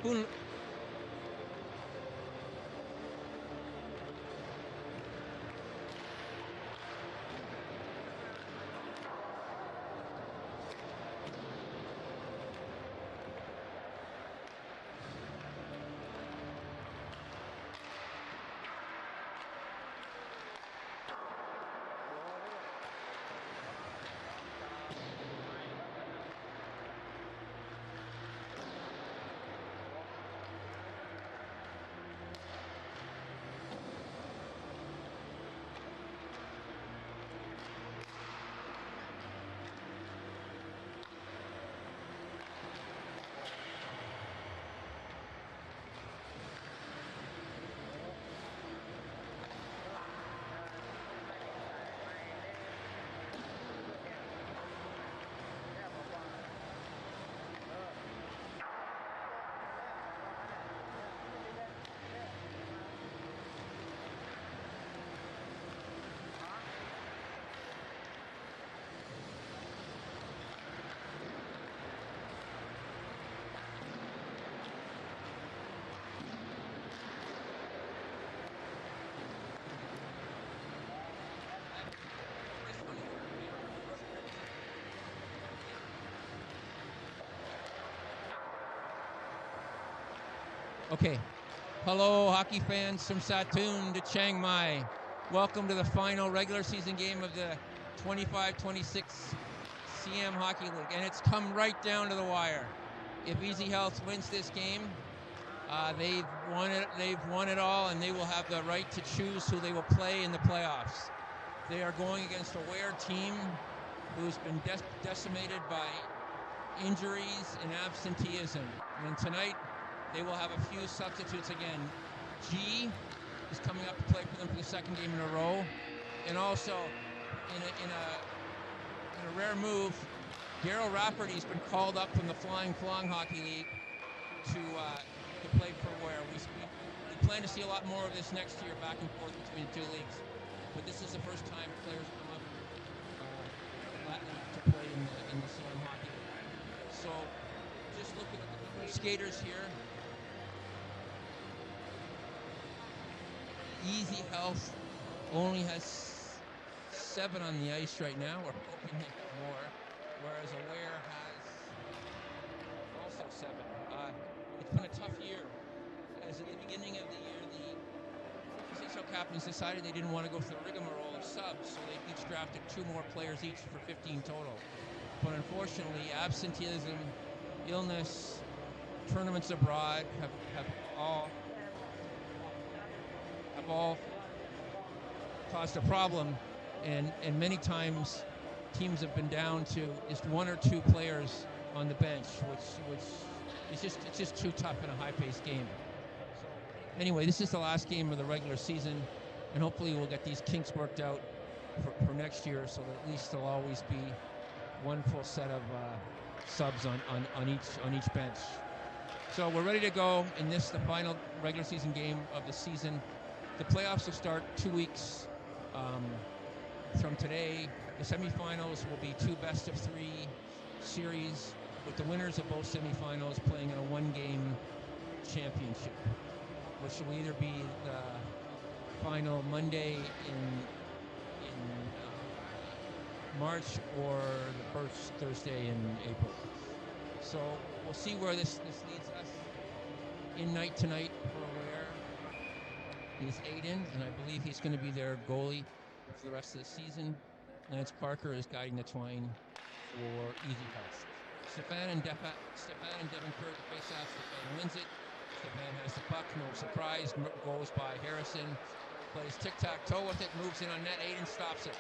Who? Okay. Hello, hockey fans from Satoon to Chiang Mai. Welcome to the final regular season game of the 25-26 Siam Hockey League, and it's come right down to the wire. If EasyHealth wins this game, they've won it. They've won it all, and they will have the right to choose who they will play in the playoffs. They are going against a Ware team who's been decimated by injuries and absenteeism. And tonight, they will have a few substitutes again. G is coming up to play for them for the second game in a row, and also in a rare move, Daryl Rafferty's been called up from the Flying Flong Hockey League to play for Ware. We plan to see a lot more of this next year, back and forth between the two leagues. But this is the first time players come up to play in the Siam Hockey League. So, just looking at the number of skaters here. EasyHealth only has 7 on the ice right now. We're hoping they have more, whereas Ware has also 7. It's been a tough year. As at the beginning of the year, the official captains decided they didn't want to go through the rigmarole of subs, so they each drafted 2 more players each for 15 total. But unfortunately, absenteeism, illness, tournaments abroad have all caused a problem, and many times teams have been down to just 1 or 2 players on the bench, which is just too tough in a high-paced game. So anyway, this is the last game of the regular season, and hopefully we'll get these kinks worked out for next year, so that at least there'll always be 1 full set of subs on each bench. So we're ready to go in the final regular season game of the season. The playoffs will start 2 weeks from today. The semifinals will be 2 best-of-3 series, with the winners of both semifinals playing in a 1-game championship, which will either be the final Monday in March or the first Thursday in April. So we'll see where this leads us. In night tonight for Ware is Aiden, and I believe he's going to be their goalie for the rest of the season. Lance Parker is guiding the twine for EasyHealth. Stefan and Devin Kerr to face off. Stefan wins it. Stefan has the puck, no surprise. Goes by Harrison. Plays tic-tac-toe with it, moves in on net. Aiden stops it.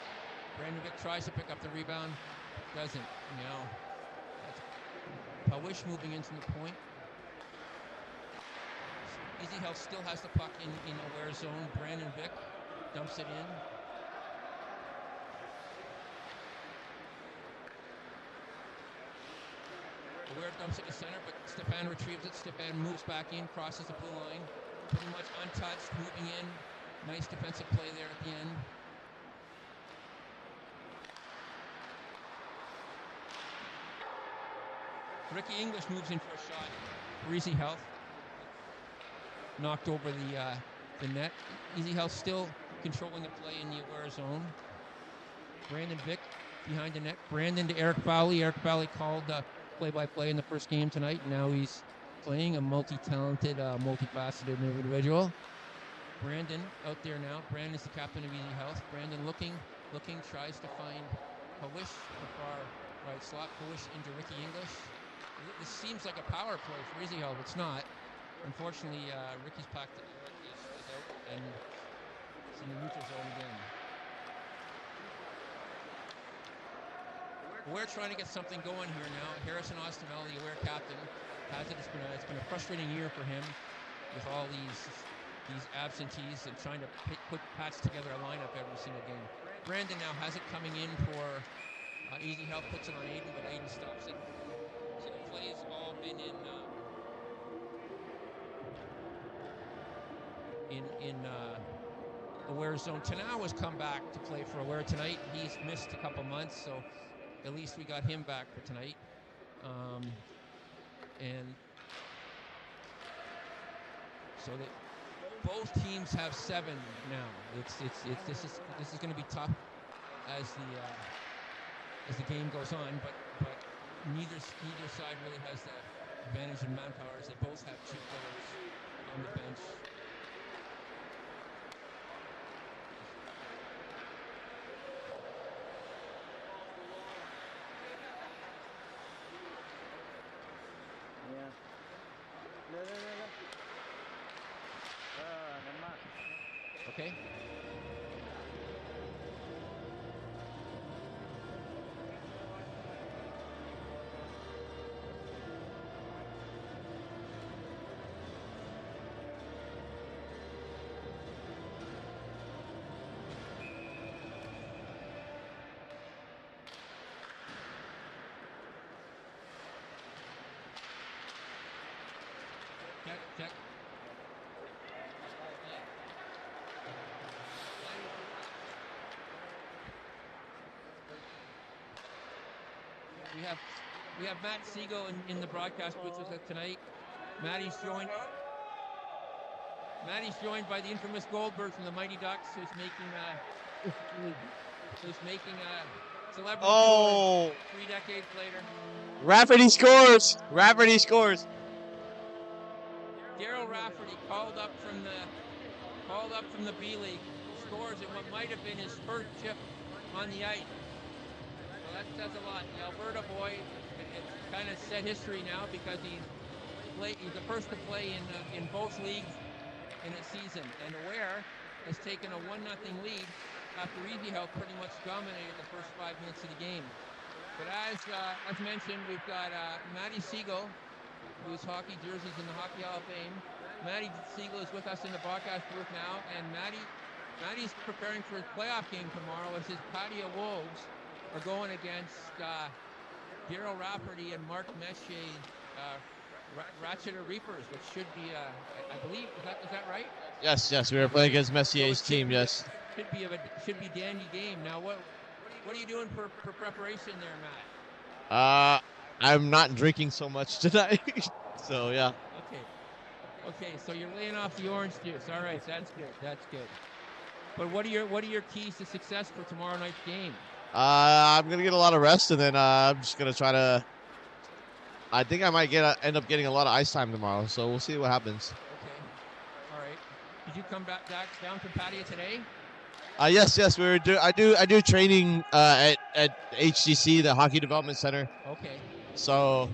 Brandon Vick tries to pick up the rebound. Doesn't. That's Pawish moving into the point. EasyHealth still has the puck in a Ware zone. Brandon Vick dumps it in. Ware dumps it to center, but Stefan retrieves it. Stefan moves back in, crosses the blue line. Pretty much untouched, moving in. Nice defensive play there at the end. Ricky English moves in for a shot for EasyHealth. knocked over the net. EasyHealth still controlling the play in the aware zone. Brandon Vick behind the net. Brandon to Eric Fowley. Eric Fowley called play-by-play in the first game tonight. Now he's playing, a multi-talented, multifaceted individual. Brandon out there now. Brandon's the captain of EasyHealth. Brandon looking, tries to find Hawish for far right slot. Hawish into Ricky English. This seems like a power play for EasyHealth. It's not. Unfortunately, Ricky's packed is out, and it's in the neutral zone again. We're trying to get something going here now. Harrison Ostavel, the aware captain, has it. It's been a frustrating year for him with all these absentees and trying to patch together a lineup every single game. Brandon now has it coming in for EasyHealth, puts it on Aiden, but Aiden stops it. So the play has all been in aware zone. Tanao has come back to play for aware tonight. He's missed a couple months, so at least we got him back for tonight. And so that both teams have 7 now. This is going to be tough as the game goes on, but neither side really has the advantage in manpower, as they both have 2 players on the bench. Okay. Check. We have Matt Siegel in the broadcast booth with us tonight. Matty's joined by the infamous Goldberg from the Mighty Ducks, who's making celebrity 3 decades later. Rafferty scores. Daryl Rafferty called up from the B League, scores in what might have been his first chip on the ice. So that says a lot. The Alberta boy, it's kind of set history now because he's the first to play in both leagues in a season. And Aware has taken a 1-0 lead after EasyHealth pretty much dominated the first 5 minutes of the game. But as mentioned, we've got Matty Siegel, whose hockey jersey's in the Hockey Hall of Fame. Matty Siegel is with us in the broadcast booth now, and Matty's preparing for his playoff game tomorrow as his Padia Wolves are going against Daryl Rafferty and Mark Messier, Ratcheter Reapers, which should be, I believe, is that right? Yes, we were playing against Messier's team. Yes. Should be dandy game. Now, what are you doing for preparation there, Matt? I'm not drinking so much tonight, so yeah. Okay. So you're laying off the orange juice. All right, that's good. But what are your keys to success for tomorrow night's game? I'm gonna get a lot of rest, and then I'm just gonna try to. I think I might end up getting a lot of ice time tomorrow, so we'll see what happens. Okay. All right. Did you come back down from Padia today? Yes. I do training at HDC, the Hockey Development Center. Okay. So,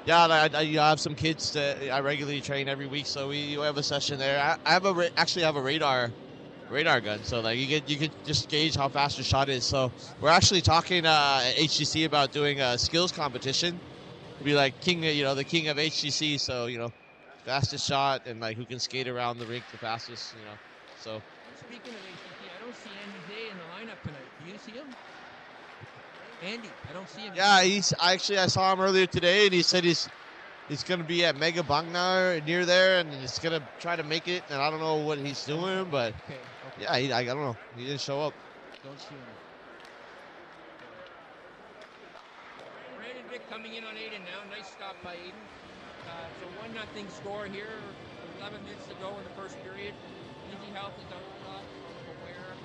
yeah, I have some kids that I regularly train every week, so we have a session there. I actually have a radar gun, so like you could just gauge how fast your shot is. So we're actually talking at HDC about doing a skills competition. It'd be like the king of HDC. So fastest shot and like who can skate around the rink the fastest. So. Speaking of HDC, I don't see Andy Day in the lineup tonight. Do you see him? Andy, I don't see him. Yeah, I saw him earlier today, and he said he's going to be at Mega Bangnar near there, and he's going to try to make it. And I don't know what he's doing, but okay. Yeah, I don't know. He didn't show up. Don't see him. Brandon Vick coming in on Aiden now. Nice stop by Aiden. So 1-0 score here. 11 minutes to go in the first period. EasyHealth is out top of Ware,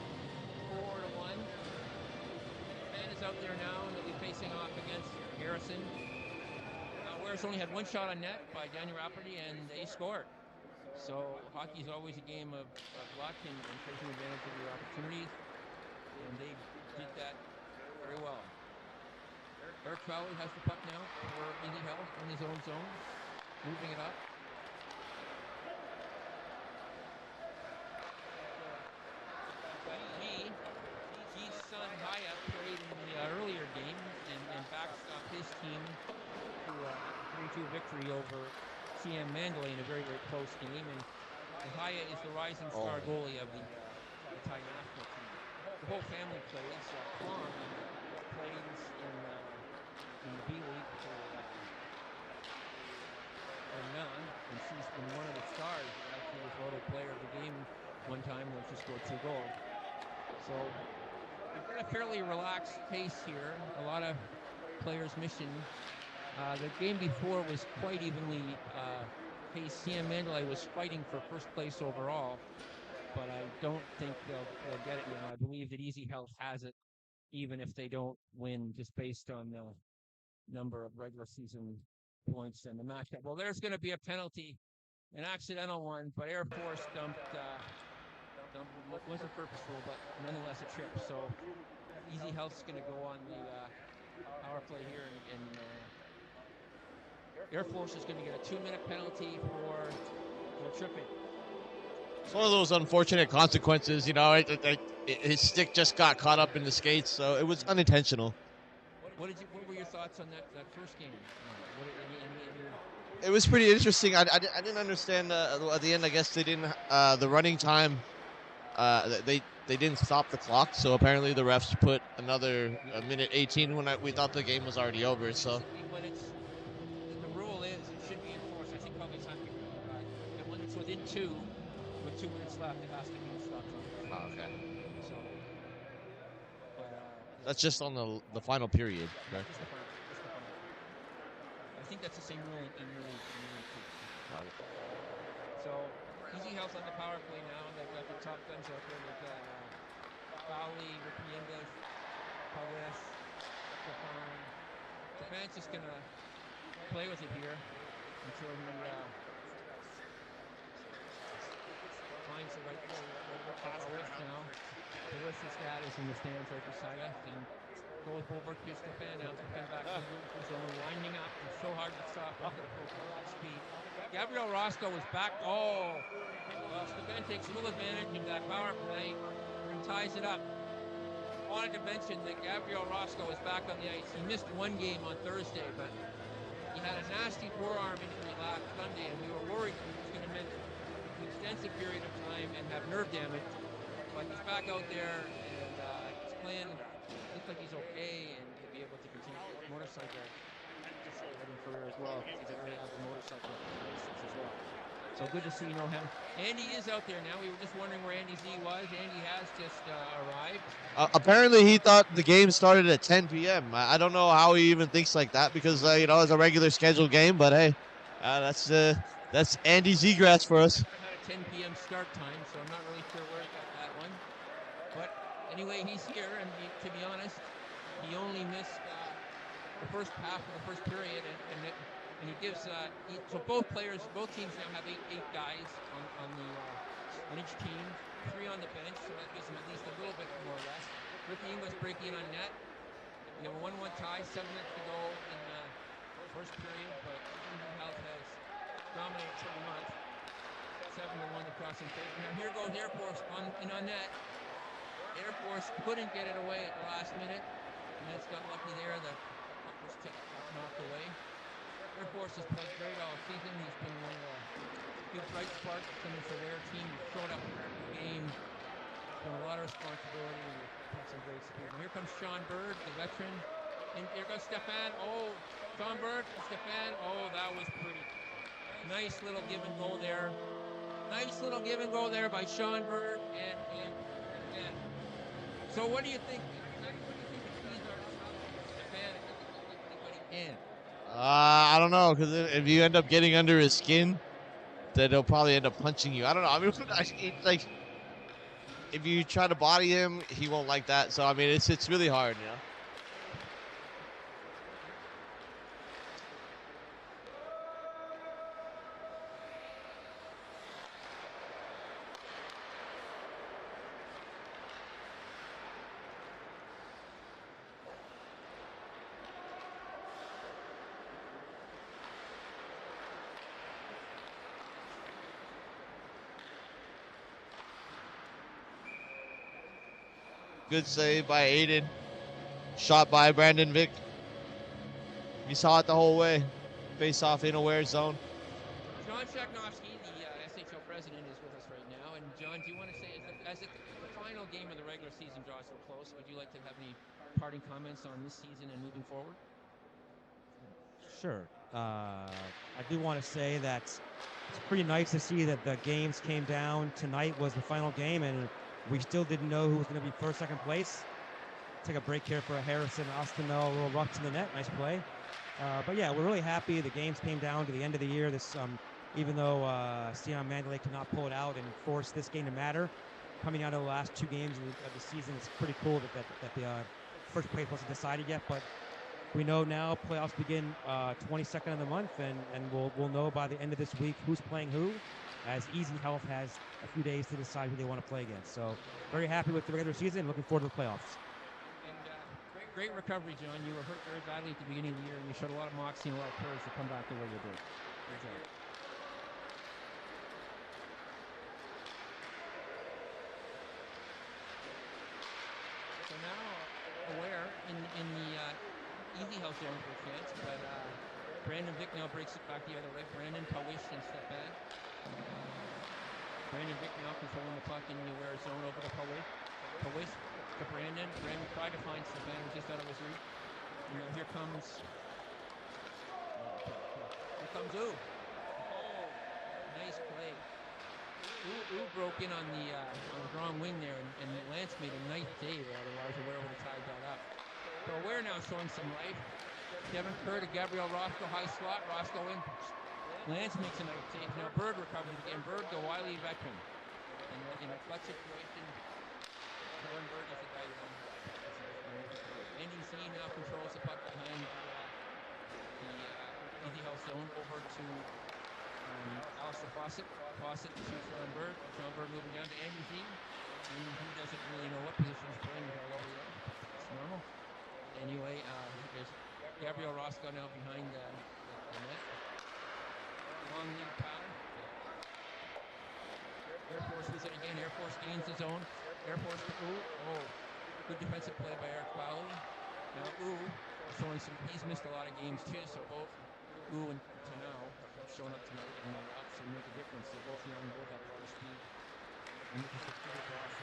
4-1. Man is out there now, and they'll be facing off against Harrison. Ware's only had one shot on net by Daniel Rafferty, and they scored. So hockey is always a game of luck and taking advantage of your opportunities, and they did that very well. Eric Crowley has the puck now for EasyHealth in his own zone, moving it up. G's son Haya played in the earlier game and backed up his team to a 3-2 victory over Siam Mandalay in a very, very close game. And Haya is the rising star goalie of the Thai national team. The whole family plays. Klong plays in the B League for None, and she's been one of the stars. Actually, was voted player of the game one time when she scored 2 goals. So we've got a fairly relaxed pace here. A lot of players missing. The game before was quite evenly paced. Siam Mandalay was fighting for first place overall, but I don't think they'll get it yet. I believe that EasyHealth has it, even if they don't win, just based on the number of regular season points and the matchup. Well, there's going to be a penalty, an accidental one, but Air Force dumped. Wasn't purposeful, but nonetheless a trip. So EasyHealth's going to go on the power play here, and Air Force is going to get a 2-minute penalty for tripping. It's one of those unfortunate consequences, you know. His stick just got caught up in the skates, so it was unintentional. What were your thoughts on that first game? It was pretty interesting. I didn't understand at the end. I guess they didn't the running time. They didn't stop the clock, so apparently the refs put another minute 18 when we thought the game was already over. So when the rule is it should be enforced. I think probably time and when it's within 2, with 2 minutes left, it has to be stopped. Oh, okay. So that's just on the final period, right? Just the final. I think that's the same rule in Rule 2. So EasyHealth on the power play now. They've got the top guns out there. They've got Fowley, Ripiengas, Paresh, Stefan. Stefan's just going to play with it here until he finds the right play. Paresh now. Paresh's dad is in the stands right beside us. And goes over to Stefan now. Stefan back to the zone, winding up. It's so hard to stop with the speed. Gabriel Roscoe was back. Well, Stefan takes full advantage of that power play and ties it up. I wanted to mention that Gabriel Roscoe is back on the ice. He missed one game on Thursday, but he had a nasty forearm injury last Sunday, and we were worried he was going to miss an extensive period of time and have nerve damage. But he's back out there, and he's playing. Looks like he's okay, and he'll be able to continue motorcycle career as well. He's a very avid motorcycle racer as well. So good to see him. Andy is out there now. We were just wondering where Andy Z was. Andy has just arrived. Apparently, he thought the game started at 10 p.m. I don't know how he even thinks like that because it's a regular scheduled game. But hey, that's Andy Zegras for us. I had a 10 p.m. start time, so I'm not really sure where he got that one. But anyway, he's here, and to be honest, he only missed the first half of the first period, and he gives so both teams now have eight guys on each team, 3 on the bench, so that gives them at least a little bit more rest. Ricky English breaking in on net. We have a 1-1 tie, 7 minutes to go in the first period, but EasyHealth has dominated pretty much. 7-1 the crossing phase. Now here goes Air Force on net. Air Force couldn't get it away at the last minute. And that's got lucky there. The puck was knocked away. Air Force has played great all season. He's been one of the good bright sparks in this aware team. He's showed up in every game. He's done a lot of responsibility and he's some great speed. And here comes Sean Bird, the veteran. And here goes Stefan. Sean Bird, Stefan. That was pretty. Nice little give and go there. Nice little give and go there by Sean Bird and so what do you think? I don't know, because if you end up getting under his skin, then he'll probably end up punching you. I don't know. I mean, like if you try to body him, he won't like that. So I mean, it's really hard, you know. Good save by Aiden. Shot by Brandon Vick. You saw it the whole way. Face off in aware zone. John Shaknovsky, the SHL president, is with us right now. And John, do you want to say, as the final game of the regular season draws so close, would you like to have any parting comments on this season and moving forward? Sure. I do want to say that it's pretty nice to see that the games came down. Tonight was the final game, and we still didn't know who was going to be first, second place. Take a break here for Harrison Ostermel, a little rough to the net. Nice play. But yeah, we're really happy the games came down to the end of the year. This, even though Siam Mandalay could not pull it out and force this game to matter, coming down to the last two games of the season, it's pretty cool that the first place wasn't decided yet. But we know now playoffs begin 22nd of the month, and we'll know by the end of this week who's playing who, as EasyHealth has a few days to decide who they want to play against. So very happy with the regular season, looking forward to the playoffs. And great recovery, John. You were hurt very badly at the beginning of the year, and you showed a lot of moxie and a lot of courage to come back the way you did. Good job. So now, aware in the EasyHealth zone for a chance, but Brandon Vick now breaks it back the other way. Brandon Pawish and step back. Brandon Vick now controlling the puck in the aware zone over to Pawish. Pawish to Brandon. Brandon tried to find Stefan, was just out of his reach. And now here comes Ooh. Oh, nice play. Ooh broke in on the wrong wing there, and Lance made a nice save. Otherwise, Aware would have tied that up. So Aware now showing some life. Kevin Kerr to Gabriel Roscoe, high slot. Roscoe in. Lance makes a nice save. Now Bird recovers again. Bird, the wily veteran. And in a clutch situation, Kevin Bird is the guy who won. NDC now controls the puck behind the EasyHealth zone over to Alistair Fawcett. Fawcett to Sean Bird. Sean Bird moving down to Andrew Z. And he doesn't really know what position he's playing all over there. It's normal. Anyway, there's Gabriel Roscoe now behind the net. Long lead pattern. Air Force is it again. Air Force gains his own. Air Force to Ooh. Oh, good defensive play by Eric Fowley. Now Ooh showing some. He's missed a lot of games too. So both Ooh and Tanao have shown up tonight and obviously make a difference. They're both young, both have a lot of speed. And this is a good cross.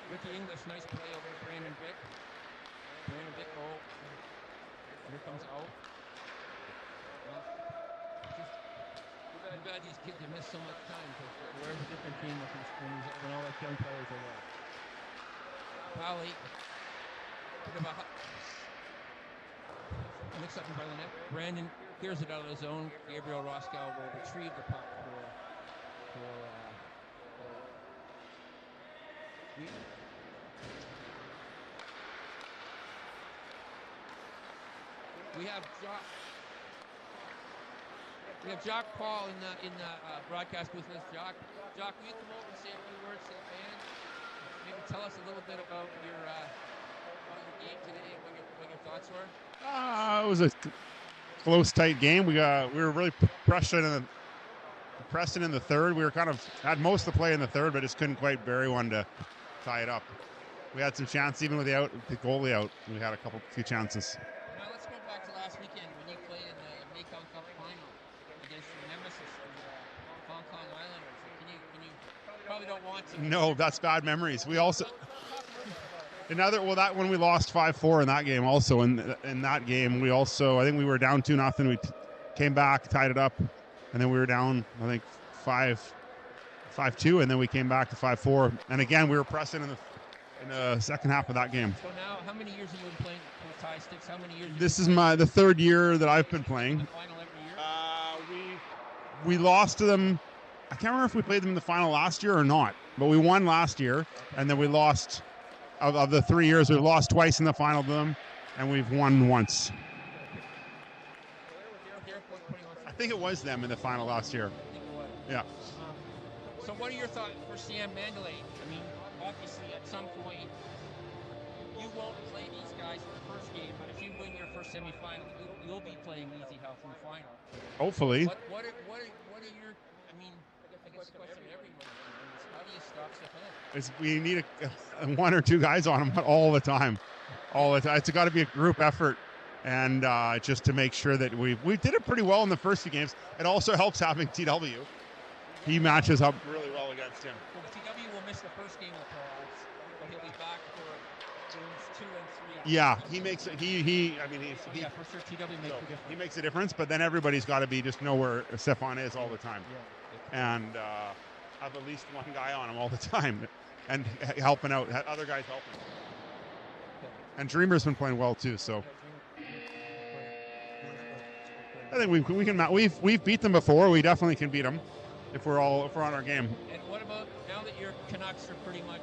Ricky English, nice play over to Brandon Vick. Brandon Vick, oh. Here comes out. Well, just too bad these kids have missed so much time, because we're a different team when all the young players are there. Powley, bit of a mix up by the net. Brandon clears it out of the zone. Gabriel Roscoe will retrieve the puck for we have Jock Paul in the broadcast booth with us. Jock, will you come over and say a few words to the fans? Maybe tell us a little bit about your game today and what your thoughts were. It was a close, tight game. We were really pressing in the third. We were kind of had most of the play in the third, but just couldn't quite bury one to tie it up. We had some chances even without the goalie out. We had few chances. Now let's go back to last weekend when you played in the Mekong Cup final against your nemesis, the Hong Kong Islanders. Can you probably don't want to. No, that's bad memories. We also that when we lost 5-4 in that game. Also in that game, we also I think we were down 2-0. We came back, tied it up, and then we were down I think 5-2, and then we came back to 5-4. And again, we were pressing in the second half of that game. So now, how many years have you been playing with tie sticks? How many years? This is the third year that I've been playing. The final every year? we lost to them. I can't remember if we played them in the final last year or not, but we won last year, and then we lost. Of the 3 years, we've lost twice in the final to them, and we've won once. I think it was them in the final last year. Yeah. So what are your thoughts for Siam Mandalay? I mean, obviously at some point you won't play these guys in the first game, but if you win your first semifinal, you'll be playing EasyHealth in the final. Hopefully. What are your? I mean, I guess the question everyone is, how do you stop Stefan? We need one or two guys on them all the time. It's got to be a group effort, and just to make sure that we did it pretty well in the first two games. It also helps having TW. He matches up really well against him. Well, TW will miss the first game of the playoffs, but he'll be back for games 2 and 3. Yeah, he makes it. Yeah, for sure, TW makes a difference. He makes a difference, but then everybody's got to just know where Stefan is all the time, and have at least one guy on him all the time, and helping out, other guys helping. And Dreamer's been playing well too, so I think we can. We've beat them before. We definitely can beat them if we're on our game. And what about now that your Canucks are pretty much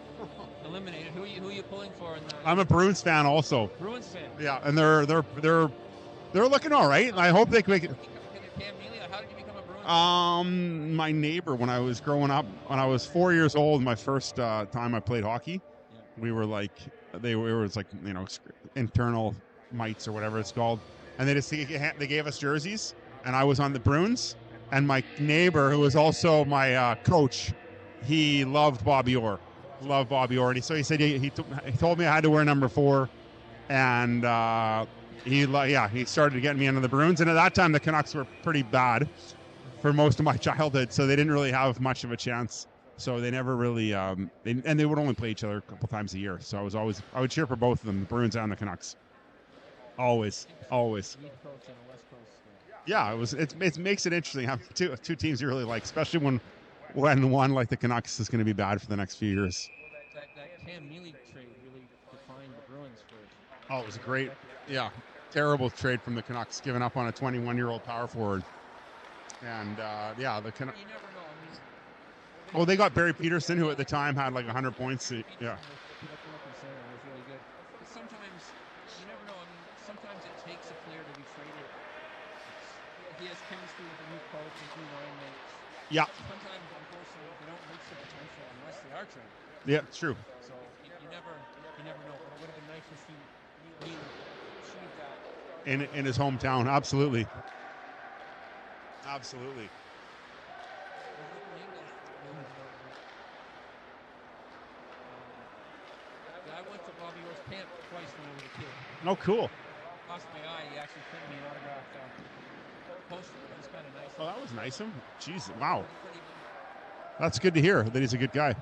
eliminated? Who are you pulling for? I'm a Bruins fan also. Bruins fan. Yeah, and they're looking all right. I hope they can make it. How did you become a Bruins fan? My neighbor, when I was growing up, when I was 4 years old, my first time I played hockey, we were like, internal mites or whatever it's called, and they gave us jerseys, and I was on the Bruins, and my neighbor, who was also my coach, he loved Bobby Orr, and so he said he told me I had to wear number 4, and he started getting me into the Bruins, and at that time the Canucks were pretty bad for most of my childhood, so they didn't really have much of a chance. So they never really, they would only play each other a couple times a year. So I would cheer for both of them, the Bruins and the Canucks. Always. Yeah, it makes it interesting having two teams you really like, especially when one like the Canucks is going to be bad for the next few years. That Cam Neely trade really defined the Bruins for. Oh, it was a great, terrible trade from the Canucks, giving up on a 21-year-old power forward, and the Canucks. You never know. Well, they got Barry Peterson, who at the time had like 100 points. Yeah. Was really good. But sometimes you never know. I mean, sometimes it takes a player to be traded. He has chemistry with a new coach and new line mates. Yeah. Sometimes, unfortunately, they don't reach the potential unless they are traded. Yeah, it's true. So you never know. But it would have been nice to see Neely achieve that in his hometown. Absolutely. I went to Bobby Orr's camp twice when I was a kid. Oh, cool. Lost my eye. He actually printed me an autographed poster. It was kind of nice. Oh, that was nice of him. Jeez, wow. That's good to hear that he's a good guy. So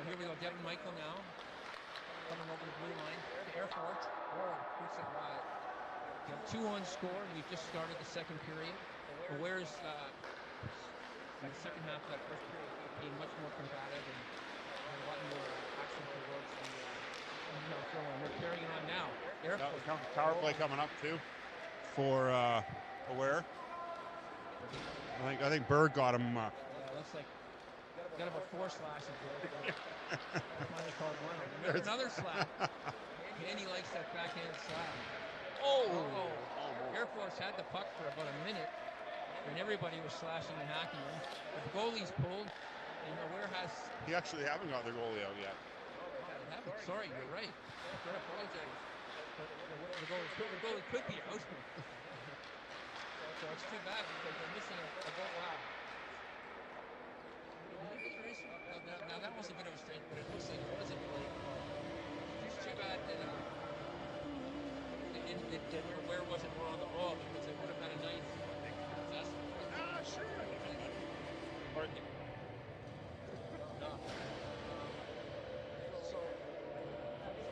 here we go. Devin Michael now. Coming over the blue line. Air Force. We have 2 on score, and we've just started the second period. But where's the second half of that first period being much more combative and a lot more action towards the throw. We're carrying on now. Air Force. Power play coming up too for Aware. I think Berg got him. Looks like got him a 4 slashes there. Finally called one. There's another slap. Andy likes that backhand slap. Oh! Air Force had the puck for about a minute, and everybody was slashing and hacking him. But the goalie's pulled, and Aware has. He actually haven't got their goalie out yet. Sorry, you're right. I apologize. But the goalie could be out. So it's too bad because they're missing a goal. Wow. Now that was a bit of a strength, but it looks like it wasn't really. It's too bad that Ware wasn't more on the ball because they would have had a nice assessment. Sure. So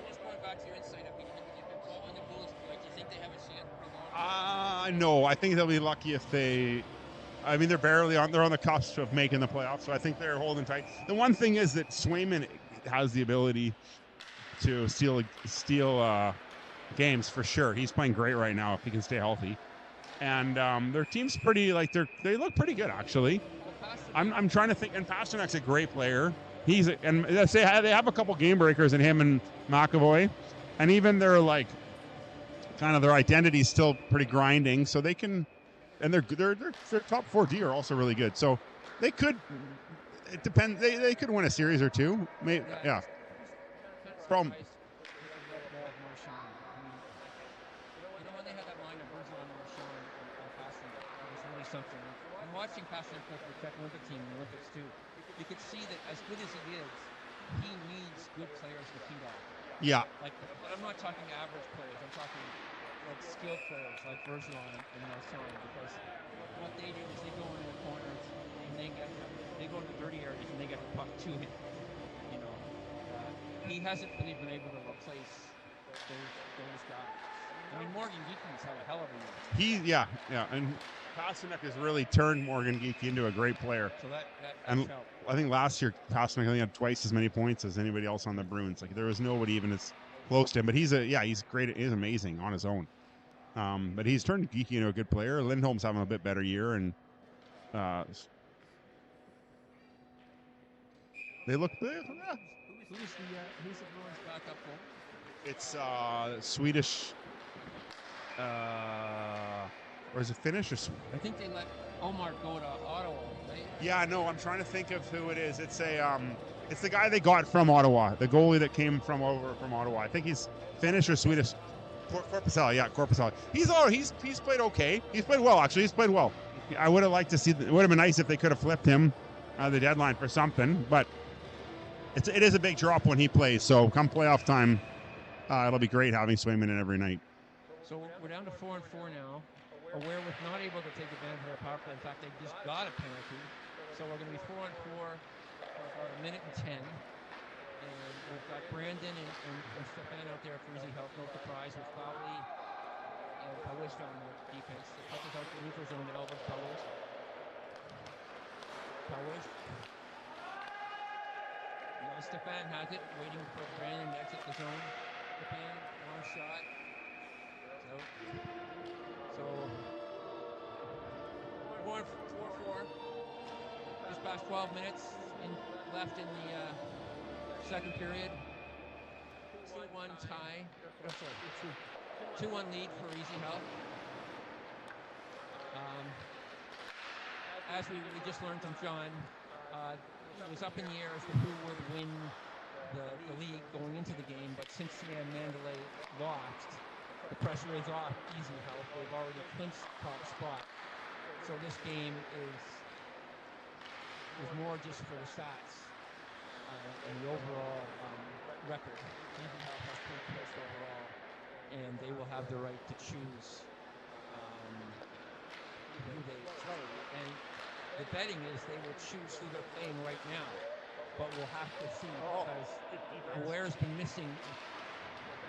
just going back to your insight, I mean, you've been following the Bulls. Like, do you think they have a chance pretty long? No, I think they'll be lucky if they. I mean, they're on the cusp of making the playoffs, so I think they're holding tight. The one thing is that Swayman has the ability to steal games for sure. He's playing great right now if he can stay healthy. and their team's pretty they look pretty good actually. I'm trying to think, and Pasternak's a great player. And they have a couple game breakers in him and McAvoy, and even their kind of their identity is still pretty grinding. So they can, and their top 4D are also really good. So they could. It depends. They could win a series or two. Maybe, yeah. From. When they had that line of Bergeron, Marchand, and Pasternak, it was really something. And watching Pasternak play for the Czech Olympic team in the Olympics too, you could see that as good as he is, he needs good players to feed off. Yeah. I'm not talking average players. I'm talking skilled players like Bergeron and Marchand, because what they do is they go into the corners and they go into the dirty areas and they get the puck to him. He hasn't really been able to replace those guys. I mean, Morgan Geekie's had a hell of a year. Yeah, and Pasternak has really turned Morgan Geekie into a great player. So that and helped. I think last year Pasternak only had twice as many points as anybody else on the Bruins. There was nobody even as close to him. But he's great. He's amazing on his own. But he's turned Geekie into a good player. Lindholm's having a bit better year, and they look. Who's the Bruins backup goal? It's Swedish. Or is it Finnish or Swedish? I think they let Omar go to Ottawa, right? Yeah, no, I'm trying to think of who it is. It's it's the guy they got from Ottawa, the goalie that came from Ottawa. I think he's Finnish or Swedish. Korpisalo. He's played okay. He's played well, actually. He's played well. I would have liked to see. It would have been nice if they could have flipped him at the deadline for something, but it is a big drop when he plays. So come playoff time, it'll be great having Swayman in every night. So we're down to 4-4 now. Aware was not able to take advantage of their power play. In fact, they just got a penalty. So we're going to be 4-4 for about a minute and 10. And we've got Brandon and Stefan out there for EasyHealth. No surprise with Fowley and Pawish on the defense. The puck is out the neutral zone to Elvis Pawish. Now Stefan has it, waiting for Brandon to exit the zone. Stefan, long shot. So we're going 4-4. Just past 12 minutes left in the second period. 2-1 tie. 2-1 lead for EasyHealth. As we just learned from John, it was up in the air as to who would win the league going into the game, but since Siam Mandalay lost, the pressure is off EasyHealth. They've already clinched top spot. So this game is more just for the stats and the overall record. EasyHealth has played first overall, and they will have the right to choose who they play. And the betting is they will choose who they're playing right now. But we'll have to see, because Aware's been missing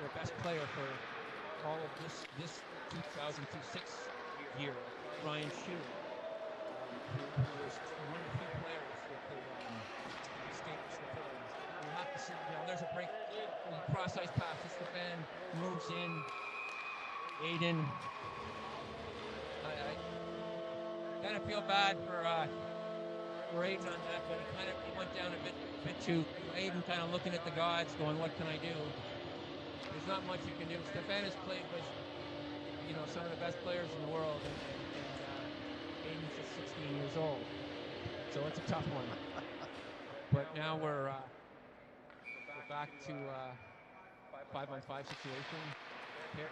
their best player for all of this 2006 year, Ryan Shue, who was one of the few players that could escape the Phillies. We'll have to see. There's a break. Cross-ice pass. Stefan moves in. Aiden. I kind of feel bad for Aiden on that, but he went down a bit too. Aiden kind of looking at the gods, going, "What can I do?" There's not much you can do. Stefan has played with, some of the best players in the world, and Aiden's just 16 years old, so it's a tough one. But now we're back to 5-on-5 situation. Here,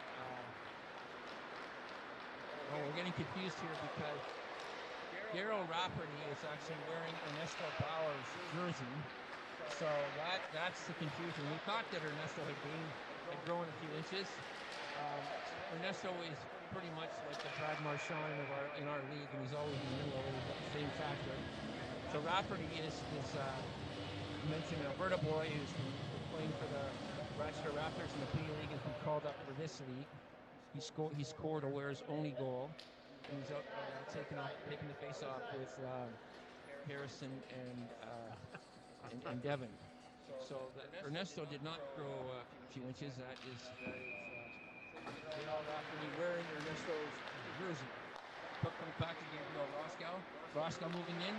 we're getting confused here because Daryl Rafferty is actually wearing Ernesto Bauer's jersey, so that's the confusion. We thought that Ernesto had grown a few inches. Ernesto is pretty much like the Brad Marchand in our league, and he's always in the middle of the same factor. So Rafferty is mentioned Alberta boy who's been playing for the Rochester Raptors in the P League and been called up for this league. He scored Aware's only goal. And he's out taking the face off with Harrison and Devin. So Ernesto did not grow a few inches. That is Rafferty wearing Ernesto's jersey. Roscoe moving in.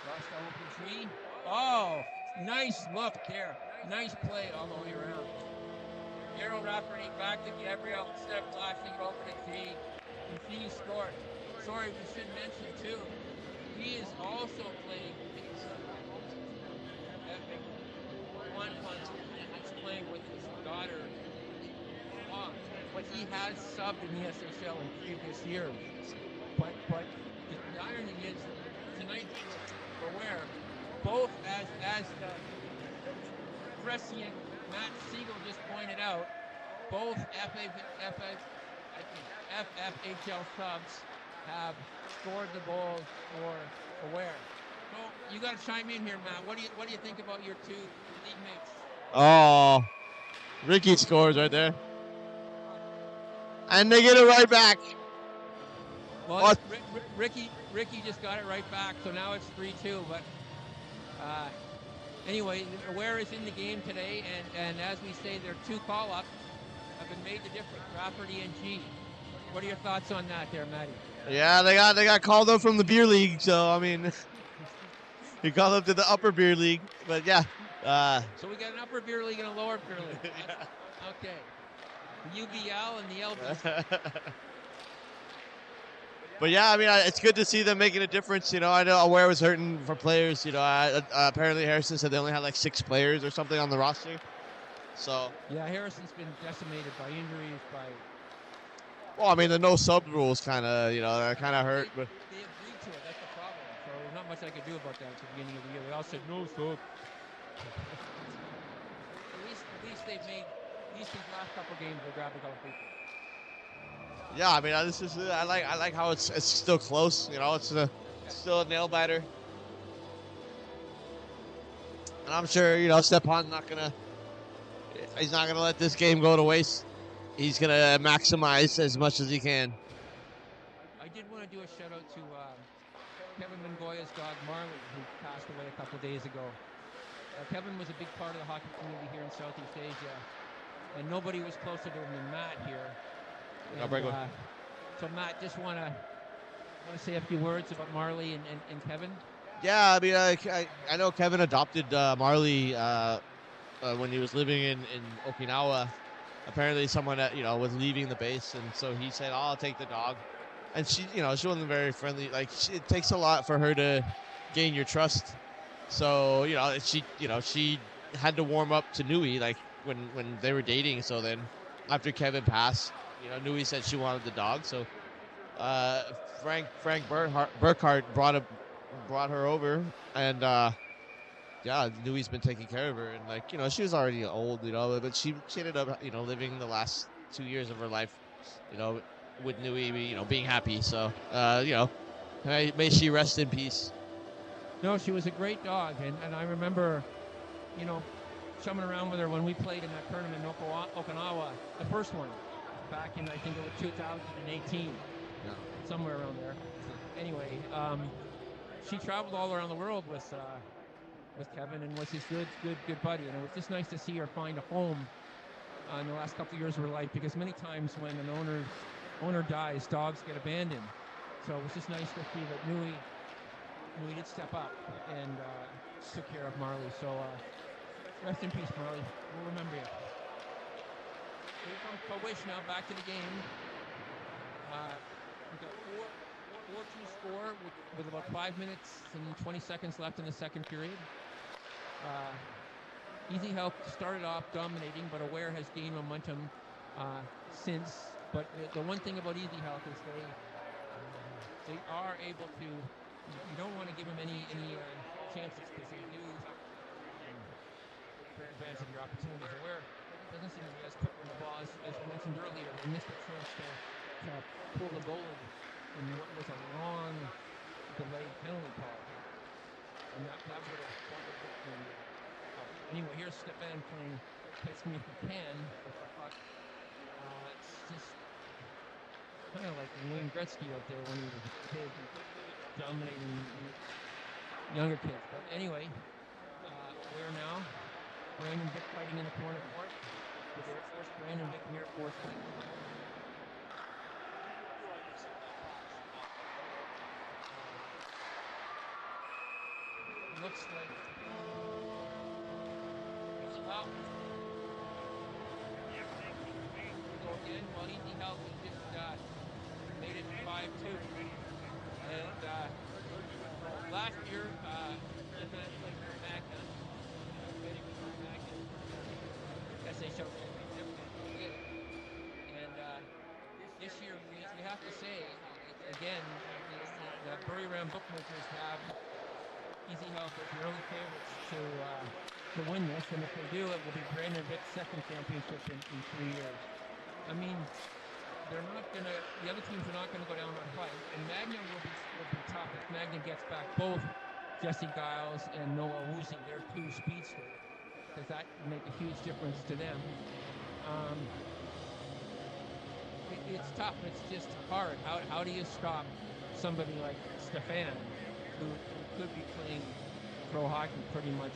Roscoe open three. Oh, nice look there. Nice play all the way around. Darryl Rafferty back to Gabriel instead of flashing it over to G. And G scored. Sorry, we should mention too. He is also playing his epic one punch. He's playing with his daughter. But he has subbed in the SHL in previous years. But the irony is tonight we're aware both as the prescient Matt Siegel just pointed out, both FFHL subs have scored the goals for Aware. So you got to chime in here, Matt. What do you think about your two league mates? Oh, Ricky scores right there. And they get it right back. Well, Ricky just got it right back, so now it's 3-2. But anyway, Aware is in the game today, and as we say, their two call-ups have been made the difference, Rafferty and G. What are your thoughts on that there, Matty? Yeah, they got called up from the beer league, so I mean, he called up to the upper beer league. But yeah. So we got an upper beer league and a lower beer league. Yeah. Okay. The UBL and the LB. But yeah, I mean, it's good to see them making a difference. You know, I know Aware was hurting for players. You know, apparently Harrison said they only had like 6 players or something on the roster. So. Yeah, Harrison's been decimated by injuries, by. Well, I mean, the no sub rules kind of, you know, that kind of hurt. But they agreed to it. That's the problem. So there's not much I could do about that at the beginning of the year. They all said no sub. At least they've made these last couple games. They grabbed a couple people. Yeah, I mean, this is I like how it's still close. You know, it's still a nail biter. And I'm sure, you know, Stepan's he's not gonna let this game go to waste. He's gonna maximize as much as he can. I did want to do a shout out to Kevin Mangoya's dog Marley, who passed away a couple days ago. Kevin was a big part of the hockey community here in Southeast Asia, and nobody was closer to him than Matt here. And, so Matt, just want to say a few words about Marley and Kevin. Yeah, I mean, I know Kevin adopted Marley when he was living in Okinawa. Apparently, someone that, you know, was leaving the base, and so he said, "Oh, I'll take the dog." And she, you know, she wasn't very friendly. Like, it takes a lot for her to gain your trust. So, you know, she had to warm up to Nui, like when they were dating. So then, after Kevin passed, you know, Nui said she wanted the dog. So, Frank Burkhart brought her over, and yeah, Nui's been taking care of her, and like, you know, she was already old, you know, but she ended up, you know, living the last 2 years of her life, you know, with Nui, you know, being happy. So, you know, may she rest in peace. No, she was a great dog, and I remember, you know, chumming around with her when we played in that tournament in Okinawa, the first one, back in, I think it was 2018, Yeah. somewhere around there. Anyway, she traveled all around the world with Kevin and was his good buddy, and it was just nice to see her find a home in the last couple of years of her life, because many times when an owner dies, dogs get abandoned. So it was just nice to see that Nui did step up and took care of Marley. So rest in peace, Marley. We'll remember you. Here comes Kawish now back to the game. We've got 4-2 score with about 5 minutes and 20 seconds left in the second period. EasyHealth started off dominating, but Aware has gained momentum since. But the one thing about EasyHealth is they are able to. You don't want to give them any chances, because they do take advantage of your opportunities. Aware doesn't seem to be as quick on the ball as mentioned earlier. They missed a chance to pull the goalie in what was a long delayed penalty call, and that would have. Anyway, here's Stepan playing Pitch Me If You Can with the puck. It's just kind of like Wayne Gretzky out there when he was a kid, dominating younger kids. But anyway, we're now Brandon Vick fighting in the corner court with Air Force. Brandon Vick and Air Force. looks like it's about go again. Well, EasyHealth has just made it 5-2. And last year, the match played for Magna, SHL Championship, and this year we have to say, again, the Bury Ram bookmakers have EasyHealth as the early favorites to win this, and if they do, it will be Brandon Vick's second championship in 3 years. I mean, they're not gonna. The other teams are not gonna go down on fight, and Magna will be tough if Magna gets back both Jesse Giles and Noah Woozy. They're two speedsters, because that will make a huge difference to them. It's tough. It's just hard. How do you stop somebody like Stefan, who could be playing pro hockey pretty much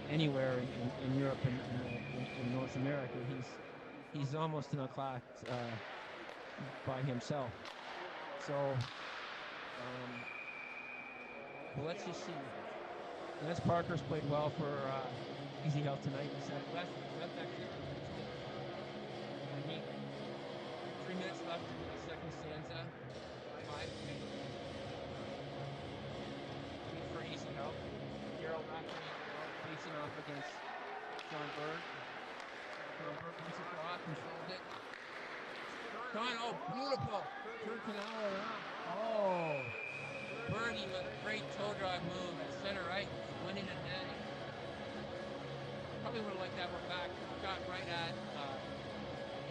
anywhere in Europe and in North America? He's almost in a class by himself. So well, let's just see. Les Parker's played well for EasyHealth tonight. Les actually, I mean, 3 minutes left in the second stanza. 5 for EasyHealth. Gerald Rafferty facing off against John Berg. John Berg comes across, controls it. John, oh, beautiful. Turn canal around. Oh. Bergie with a great toe drive move at center right, winning it net. Probably would have liked that one back. Shot right at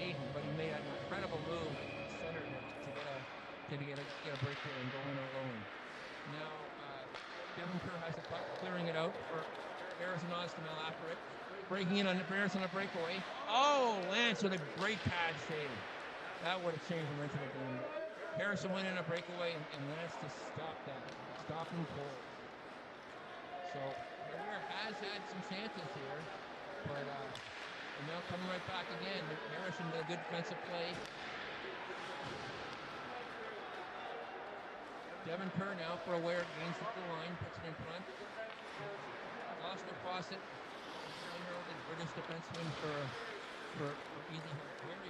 Aiden, but he made an incredible move at center to get a breakaway and go in alone. Now, Devin Kerr has a puck, clearing it out for Harrison Oscar now after it. Breaking in on Harrison on a breakaway. Oh, Lance with a great pad save. That would have changed the momentum of the game. Harrison went in a breakaway, and Lance just stopped that. Stop him cold. So, Bear has had some chances here, but and now coming right back again. Harrison did a good defensive play. Devin Kerr now for a Ware, gains the line, puts it in front. Austin Fawcett, the British defenseman for EasyHealth. Very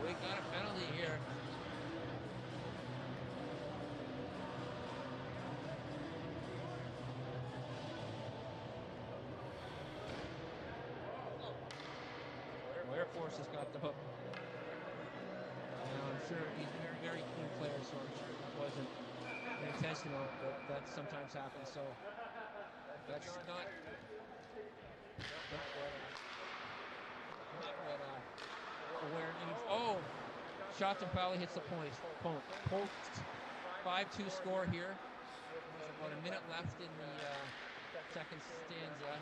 we got a penalty here. Air Force has got the hook. Now I'm sure he's a very, very clean player, so I'm sure that wasn't intentional, but that sometimes happens. So that's not what Ware needs. Oh, shots and Fowley hits the post. 5-2 score here. There's about a minute left in the second stanza.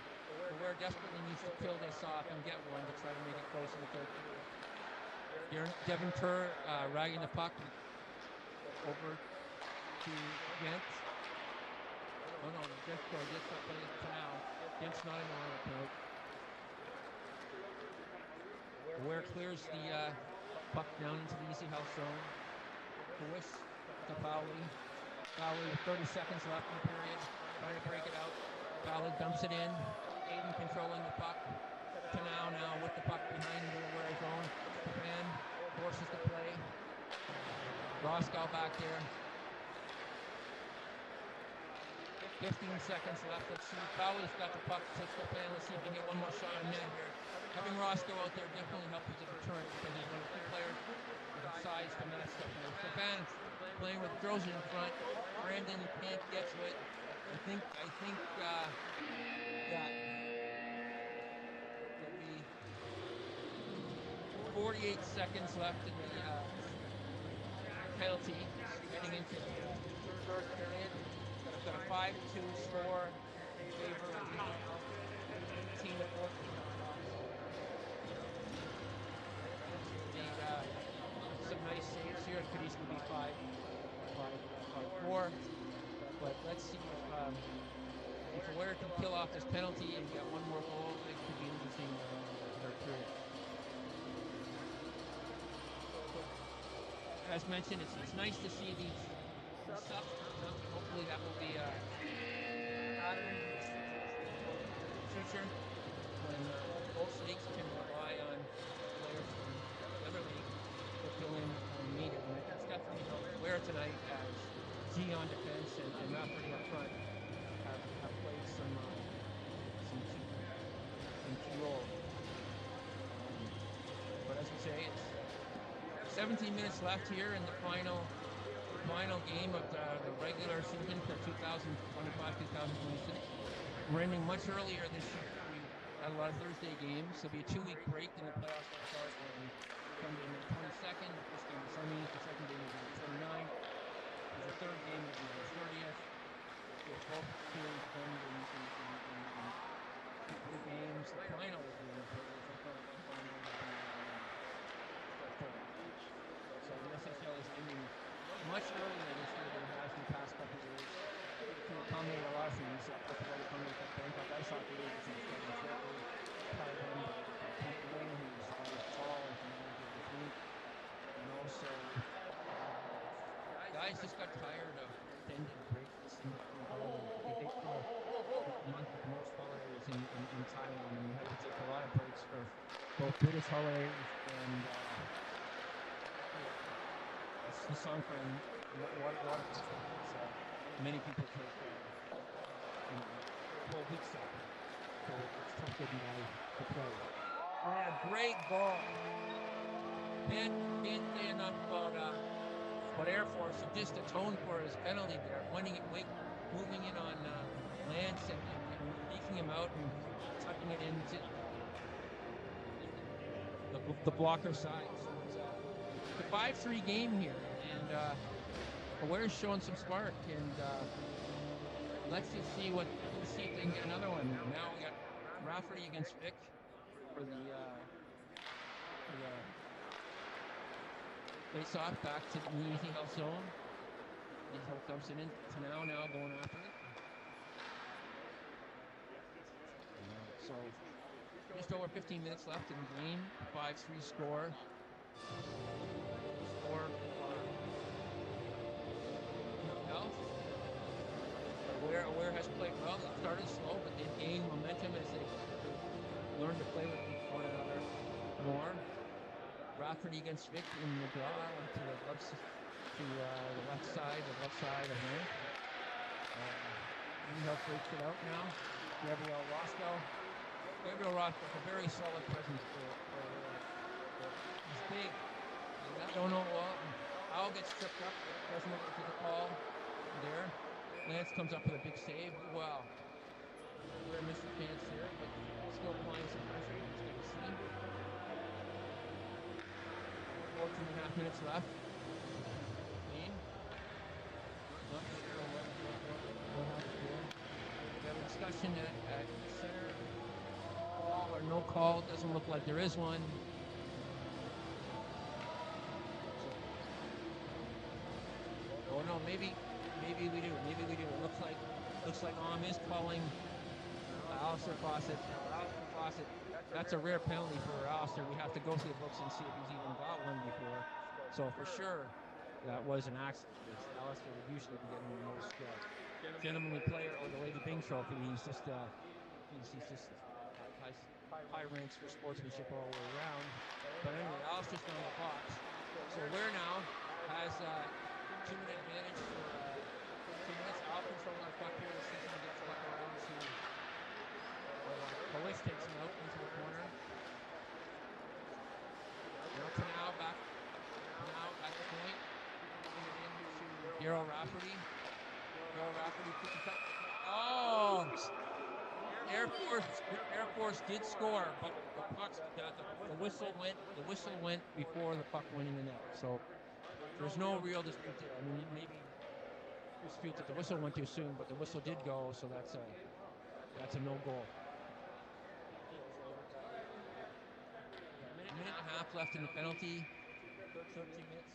Ware desperately needs to kill this off and get one to try to make it close in the third period. Devin Kerr ragging the puck over to Gent. Oh no, Gent's not playing it now. Gent's not in the line. Ware clears the puck down into the EasyHealth zone. Lewis to Fowley. Fowley with 30 seconds left in the period, trying to break it out. Fowley dumps it in. Aiden controlling the puck. Canal now with the puck behind the Ware zone. Japan forces the play. Roscoe back there. 15 seconds left. Let's see. Fowley's got the puck. Takes the fan. Let's see if he can get one more shot on net here. Having Roscoe out there definitely helps as a deterrent because he's one of the players with the size to mess up here. Stefan playing with Drozen in front. Brandon can't get to it. I think that there'll be 48 seconds left in the penalty getting into the third period. Got a 5-2 score in favor of the 18 to 14. Some nice saves here. It could easily be 5-4. But let's see if Ware can kill off this penalty and get one more goal. It could be interesting third period. as mentioned, it's nice to see these subs turn up. Hopefully that will be a pattern in the future when both leagues can rely on players from the other league to fill in when needed. And that's definitely helped. Where tonight, as G on defense and Rafferty up front have played some key role. But as we say, it's 17 minutes left here in the final game of the regular season for 2025-2026. We're ending much earlier this year. We had a lot of Thursday games. There'll be a 2-week break, and the playoffs will start on Sunday, May 22nd. The first game is Sunday. The second game is May 29th. There's a third game is May 30th. With both teams playing in the games. The final will be in the final. So the SHL is ending much earlier this year than it has in the past couple of years. To accommodate a lot of things, particularly accommodate the Bangkok Ice Hockey League, which is starting shortly. Thailand, Pete Wing, who's on the fall as the manager this week. And also, guys just got tired of extended breaks in holidays. They take the month with most holidays in Thailand, and we have to take a lot of breaks for both British holidays and it's the song from Water Festival. So many people take 12 weeks off. So it's tough to play. Great goal. Can't say enough about Air Force, who just atoned for his penalty there, moving in on Lance and leaking him out and tucking it into the blocker side. So it's a 5-3 game here, and Aware's showing some spark, and let's just see if they can get another one. Now we got Rafferty against Vic for the face-off back to the EasyHealth zone. EasyHealth dumps it in to now going after it. So just over 15 minutes left in the game. 5-3 score. Aware has played well. They started slow, but they've gained momentum as they learn to play with one another more. Rafferty against Vic in the draw to the left side of him. EasyHealth breaks it out now. Gabriel Roscoe, a very solid presence for he's big. I don't know Al gets tripped up, doesn't look to the call there. Lance comes up with a big save. Wow. We're missing chance here, but still applying some pressure. It's good to see. 14.5 minutes left. Not sure what happened here. We have a discussion at center. Call or no call. Doesn't look like there is one. Oh no, maybe we do. It looks like is calling Alistair Fawcett. That's a rare penalty for Alistair. We have to go through the books and see if he's even got one before. So for sure, that was an accident. Alistair would usually be getting the most gentlemanly player or the Lady Bing trophy. He's just high ranks for sportsmanship all the way around. But anyway, Alistair's on the box. So Ware now has 2-minute advantage for 2 minutes. Al controlling the puck here. The season gets the puck around to Polish takes him out into the corner. Now to back at the point. Darryl Rafferty. Puts the puck. Oh! Air Force did score, but the whistle went before the puck went in the net. So there's no real dispute there. I mean, maybe dispute that the whistle went too soon, but the whistle did go, so that's a no goal. A minute and a half left in the penalty. 13 minutes.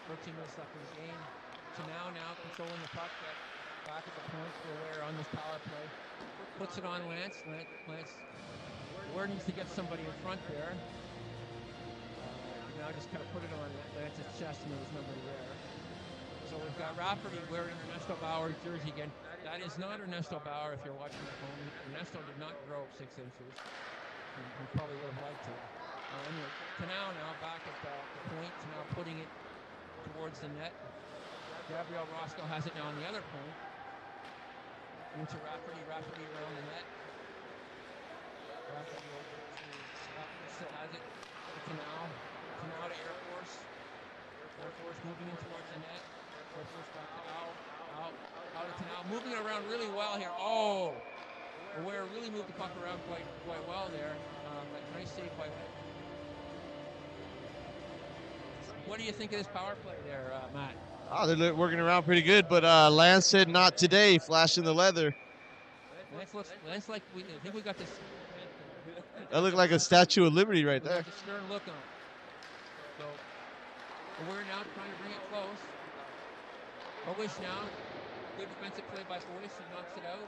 13 minutes left in the game. To now controlling the puck back at the point for Ware on this power play. Puts it on Lance. Lance Ware needs to get somebody in front there. now just kind of put it on Lance's chest, and there was nobody there. So we've got Rafferty wearing Ernesto Bauer's jersey again. That is not Ernesto Bauer if you're watching at home. Ernesto did not grow 6 inches. He probably would have liked to. Anyway, Tanao now back at the point, now putting it towards the net. Gabriel Roscoe has it now on the other point. Into Rafferty around the net. Rafferty over to Scott, still has it. Tanao to Air Force. Air Force moving in towards the net. Air Force back to out to Tanao. Moving it around really well here. Oh! Ware really moved the puck around quite well there. Nice save by White. What do you think of this power play there, Matt? Oh, they're working around pretty good, but Lance said not today, flashing the leather. Lance like I think we got this. That looked like a Statue of Liberty right there. A stern look on. So we're now trying to bring it close. Bowish now. Good defensive play by Bowish. He knocks it out.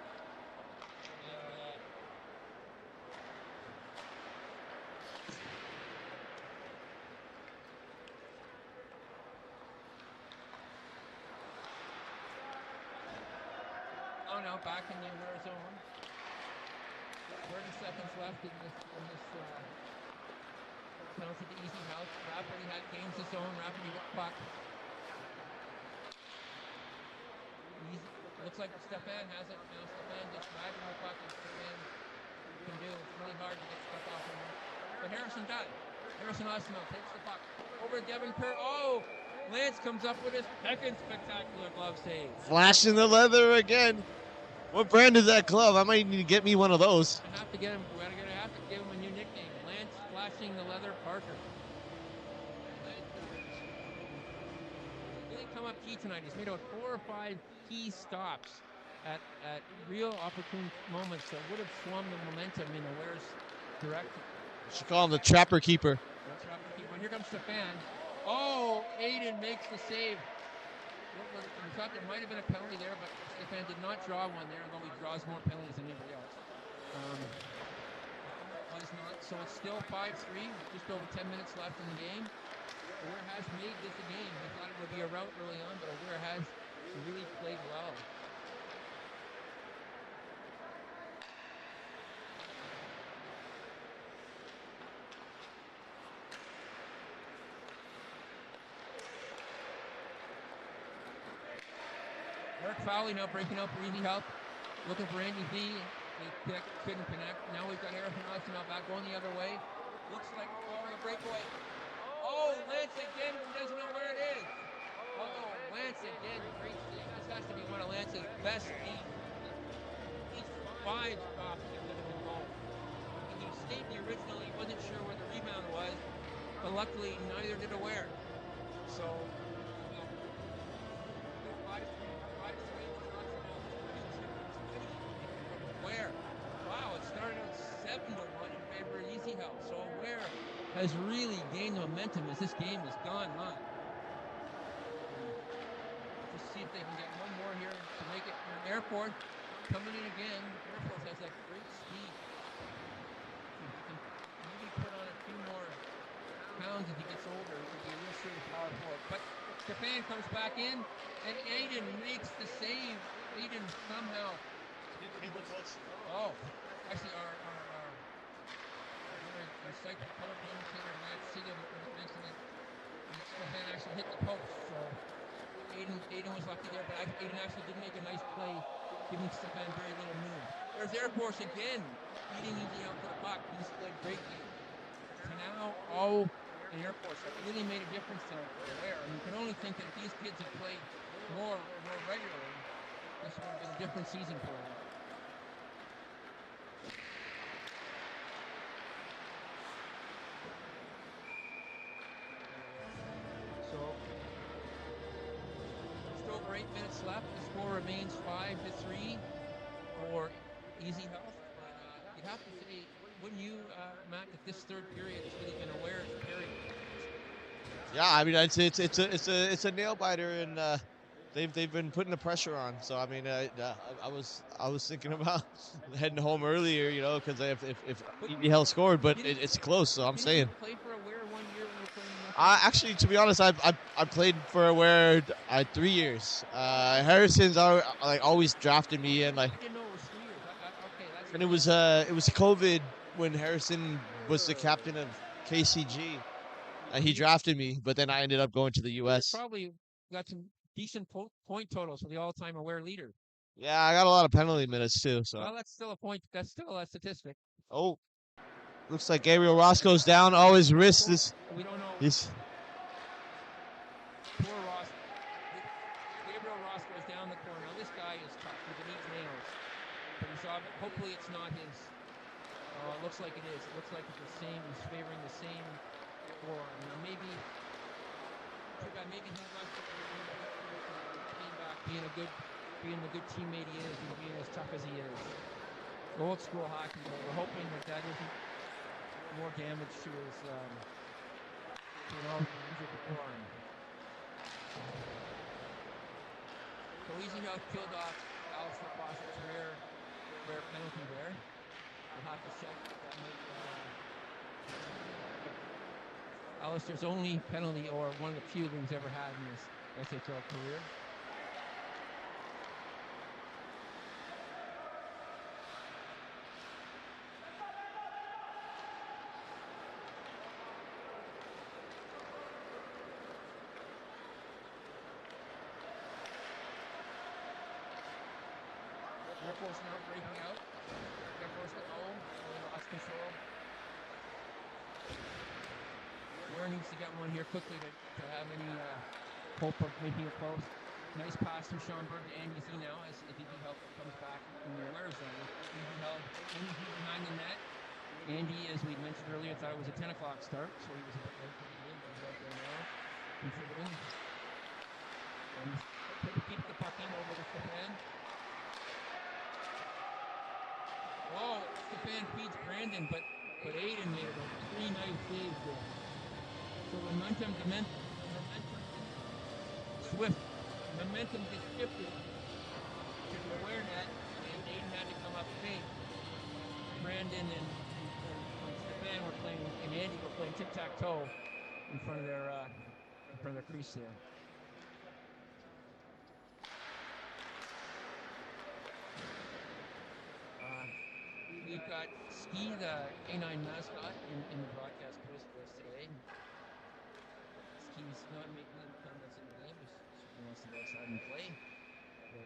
Now back in the Aware zone. 30 seconds left in this penalty to EasyHealth. Rafferty gains his own. Rafferty with puck. Looks like Stefan has it now. Stefan just driving the puck, and Stefan can do. It's really hard to get stuff off him. But Harrison does. Harrison Osmo takes the puck over to Devin Kerr. Oh! Lance comes up with his second spectacular glove save. Flashing the leather again. What brand is that glove? I might need to get me one of those. I have to get him. We're gonna have to give him a new nickname. Lance Flashing the Leather Parker. He didn't come up key tonight. He's made about 4 or 5 key stops at real opportune moments that would have swung the momentum in Aware's direction. You should call him the Trapper Keeper. The Trapper Keeper. And here comes Stefan. Oh, Aiden makes the save. We thought there might have been a penalty there, but Stefan did not draw one there, although he draws more penalties than anybody else. Was not. So it's still 5-3, just over 10 minutes left in the game. Aware has made this a game. We thought it would be a rout early on, but Aware has really played well. Eric Fowley now breaking out for EasyHealth. Looking for Andy V. They couldn't connect. Now we've got Eric Nelson now back going the other way. Looks like we're going a breakaway. Oh, Lance again. He doesn't know where it is. Oh, Lance again. Great save. This has to be one of Lance's best games. He's 5 stops that would have been goal. He stayed the original. He wasn't sure where the rebound was, but luckily neither did Aware. So. Wow, it started out 7-1 in favor of EasyHealth. So Aware has really gained momentum as this game has gone on. Just see if they can get one more here to make it. Airport coming in again. Airport has that great speed. He can maybe put on a few more pounds as he gets older. He can be a real serious power forward. But Stefan comes back in, and Aiden makes the save. Aiden somehow. Oh, actually, our site color commentator Matt Siam mentioned that Stefan actually hit the post. So Aiden was lucky there, but Aiden actually did make a nice play, giving Stefan very little move. There's Air Force again, beating easy out for the puck. He's played great game. So now, the Air Force have really made a difference to Aware. And you can only think that if these kids had played more regularly, this would have been a different season for them. So, just over 8 minutes left. The score remains 5-3 for EasyHealth. But you'd have to say, wouldn't you, Matt, that this third period has really been Aware's period? Yeah, I mean, I'd say it's a nail biter, and they've been putting the pressure on. So I mean, I was thinking about heading home earlier, you know, because if EasyHealth scored, but it's close. So I'm saying. Play for Aware 1 year when you were playing Actually, to be honest, I played for where 3 years. Harrison's always drafted me, and I didn't know it was 3 years. Okay, that's. and it was COVID when Harrison was the captain of KCG. He drafted me, but then I ended up going to the U.S. Probably got some decent point totals for the all-time aware leader. Yeah, I got a lot of penalty minutes too. So. Well, that's still a point. That's still a statistic. Oh, looks like Gabriel Roscoe's down. Oh, his wrist is. We don't know. He's. Poor Ross. Gabriel Roscoe is down the corner. Now, this guy is tough. He needs nails. But hopefully it's not his. It looks like it is. It looks like it's the same. He's favoring the same forearm. Maybe he wants to came back being the good teammate he is, and being as tough as he is. Old school hockey, but we're hoping that isn't more damage to his injured forearm. So EasyHealth killed off Alistair Fawcett's rare penalty there. We'll have to check that might Alistair's only penalty, or one of the few that he's ever had in his SHL career. Airforce now breaking out. Airforce at home. Lost control. Ware needs to get one here quickly to have any hope of making it close. Nice pass from Sean Bird to Andy Z now as EasyHealth comes back in the Ware zone. EasyHealth behind the net. Andy, as we mentioned earlier, thought it was a 10 o'clock start, so he was a bit late for the game, but he's out there now, contributing. And keep the puck in over to Stefan. Oh, Stefan feeds Brandon, but Aiden made it. 3 nice saves there. So momentum gets shifted to the Ware net, and Aiden had to come up big. Brandon and Stefan were playing, and Andy were playing tic-tac-toe in front of their crease there. We've got Ski, the K9 mascot, in the broadcast booth with us today. Ski's not making any comments in the game. She wants to go outside and play. But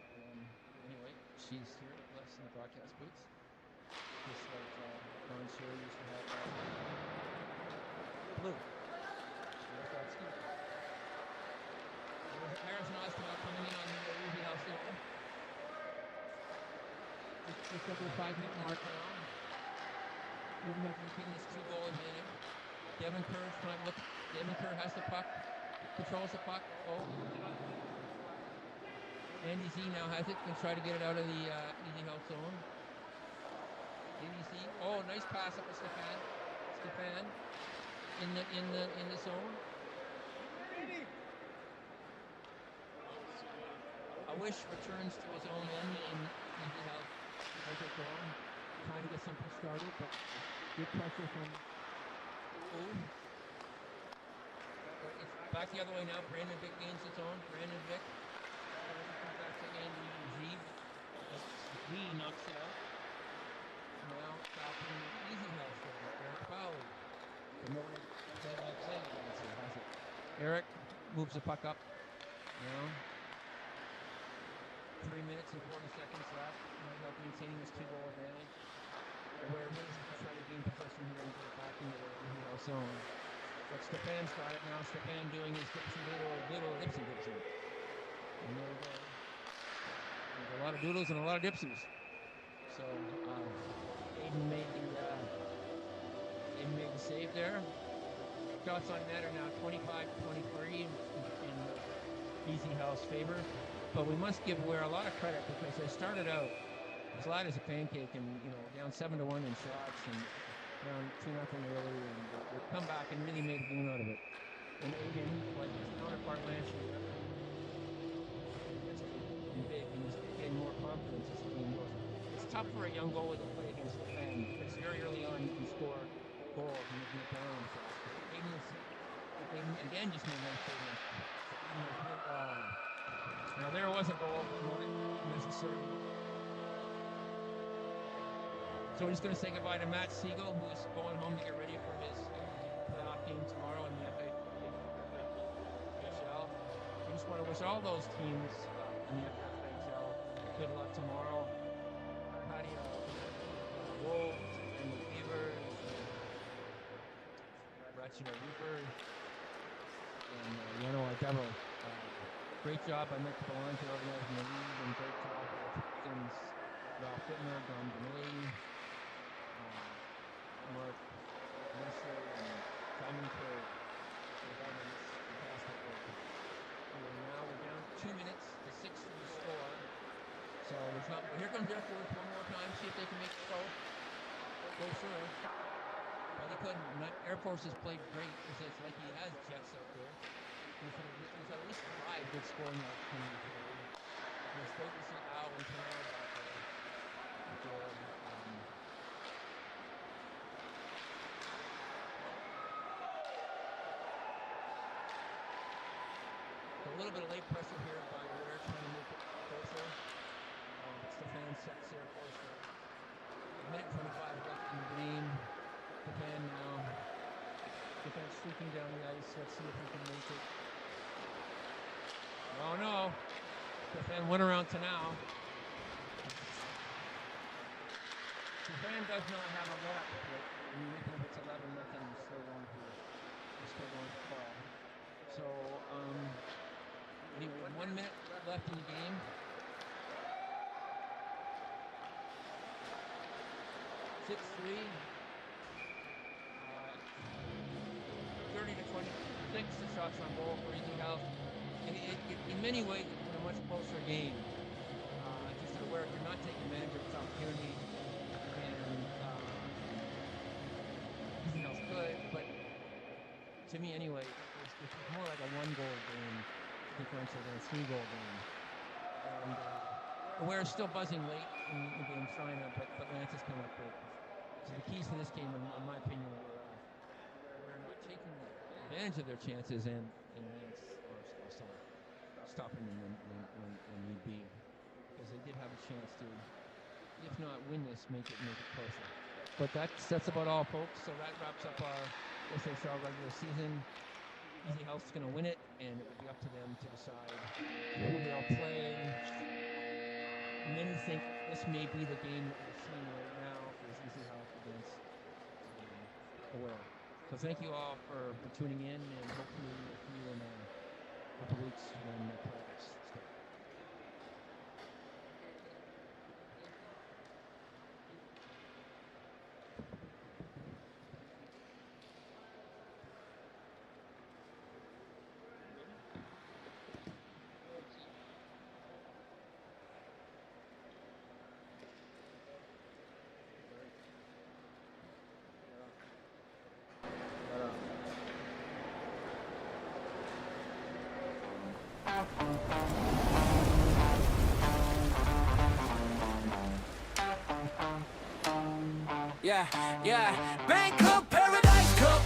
anyway, she's here with us in the broadcast booth. Just like Ron Sherry used to have Blue. There's got Ski. There's Harrison Osterman coming in on the EasyHealth zone. Just over the 5-minute mark now. EasyHealth making this 2-goal advantage. Devin Kerr's trying to look. Devin Kerr has the puck. Controls the puck. Oh. Andy Z now has it. Going to try to get it out of the EasyHealth zone. Andy Z. Oh, nice pass up to Stefan. Stefan in the zone. A wish returns to his own end in EasyHealth. Trying to get something started, but good pressure from It's back the other way now. Brandon Vick gains its own. Brandon Vick comes back to Andy Z. Z knocks it out. Now stopping EasyHealth for Eric Fowler. Eric moves the puck up. Now 3 minutes and 40 seconds left. EasyHealth maintaining this 2-goal advantage. Where Mills is trying to gain possession here and get back into the EasyHealth zone. But Stefan's got it now. Stefan doing his little dipsy. And there we go. There's a lot of doodles and a lot of dipsies. So Aiden made the save there. Shots on net are now 25-23 in EasyHealth's favor. But we must give Ware a lot of credit because they started out flat as a pancake and down 7-1 in shots and down 2-0 early, and they come back and really made a game out of it. And Aiden, like his counterpart last year, it's big and he's getting more confidence as the game goes. It's tough for a young goalie to play against the fan because very early on you can score goals and you can down himself. Aiden is They again just made one statement. Now there was a goal, not necessarily. So we're just going to say goodbye to Matt Siegel, who's going home to get ready for his playoff game tomorrow in the FHL. We just want to wish all those teams in the FHL good luck tomorrow. Patty, Wolves and the Beavers, Ratchet Reapers, and Yano Devil. Great job by Nick Belonte organizing the league, and great job by Hopkins, Ralph Whitmer, Don Benay, Mark Mercer, and Simon for governance. Fantastic work. We're down 2 minutes to 6 to the score. So there's not. Here comes Air Force one more time. See if they can make it go through. But they couldn't. Air Force has played great. It's like he has jets out there. There's at least 5 good scoring opportunities today. We're supposed to see Al and Tanner back there. A little bit of late pressure here by Ware trying to move it closer. Stefan sets Air Force for a minute 25 left in the game. Stefan now. Stefan streaking down the ice. Let's see if he can make it. Oh no. Stefan went around to now. Stefan does not have a lap, but even if it's 11-0, he's still going to fall. So, anyway, 1 minute left in the game. 6-3. 30 to 26, the shots on goal for EasyHealth. And in many ways, it's been a much closer game. Just aware if you're not taking advantage of this opportunity, and EasyHealth's good, but to me anyway, it's more like a 1-goal game differential than a 3-goal game. And Ware's still buzzing late in the game, trying to, but Lance has come up with. So the keys to this game, in my opinion, were not taking advantage of their chances, and Lance are stopping them when need be, because they did have a chance to, if not win this, make it closer. But that's about all, folks. So that wraps up our SHL regular season. EasyHealth's going to win it, and it will be up to them to decide who they'll play. Many think this may be the game that we're seeing right now is EasyHealth against Ware. So thank you all for tuning in, and hopefully we'll see you in a couple weeks when the playoffs start. Yeah, Bangkok Paradise Cup.